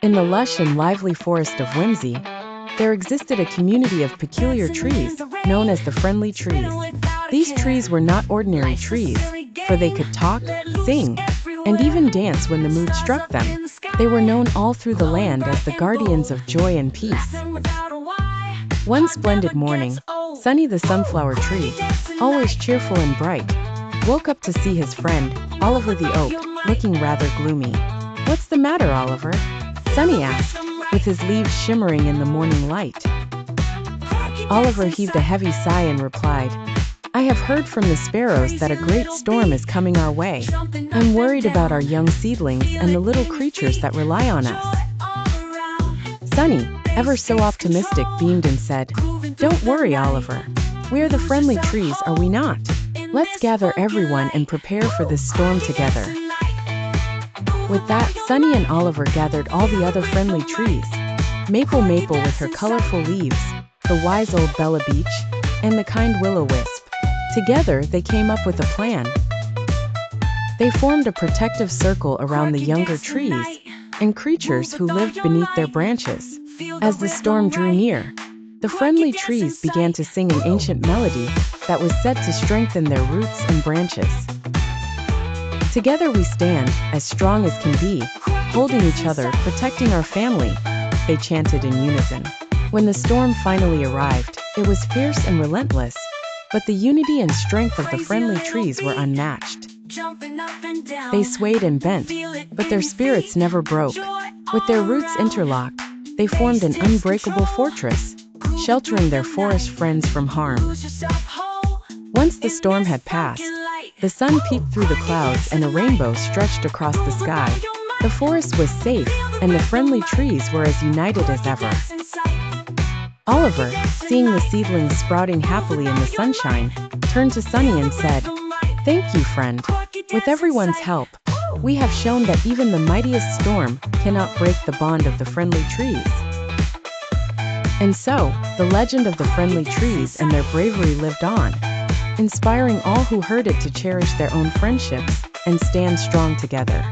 In the lush and lively Forest of Whimsy, there existed a community of peculiar trees, known as the friendly trees. These trees were not ordinary trees, for they could talk, sing, and even dance when the mood struck them. They were known all through the land as the guardians of joy and peace. One splendid morning, Sunny the sunflower tree, always cheerful and bright, woke up to see his friend, Oliver the oak, looking rather gloomy. "What's the matter, Oliver?" Sunny asked, with his leaves shimmering in the morning light. Oliver heaved a heavy sigh and replied, "I have heard from the sparrows that a great storm is coming our way. I'm worried about our young seedlings and the little creatures that rely on us." Sunny, ever so optimistic, beamed and said, "Don't worry, Oliver. We are the friendly trees, are we not? Let's gather everyone and prepare for this storm together." With that, Sunny and Oliver gathered all the other friendly trees, Maple with her colorful leaves, the wise old Bella Beech, and the kind Will-o-wisp. Together, they came up with a plan. They formed a protective circle around the younger trees and creatures who lived beneath their branches. As the storm drew near, the friendly trees began to sing an ancient melody that was said to strengthen their roots and branches. "Together we stand, as strong as can be, holding each other, protecting our family," they chanted in unison. When the storm finally arrived, it was fierce and relentless, but the unity and strength of the friendly trees were unmatched. They swayed and bent, but their spirits never broke. With their roots interlocked, they formed an unbreakable fortress, sheltering their forest friends from harm. Once the storm had passed, the sun peeked through the clouds and a rainbow stretched across the sky. The forest was safe, and the friendly trees were as united as ever. Oliver, seeing the seedlings sprouting happily in the sunshine, turned to Sunny and said, "Thank you, friend. With everyone's help, we have shown that even the mightiest storm cannot break the bond of the friendly trees." And so, the legend of the friendly trees and their bravery lived on, inspiring all who heard it to cherish their own friendships and stand strong together.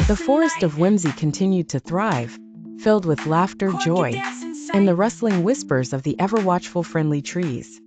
The Forest of Whimsy continued to thrive, filled with laughter, joy, and the rustling whispers of the ever-watchful friendly trees.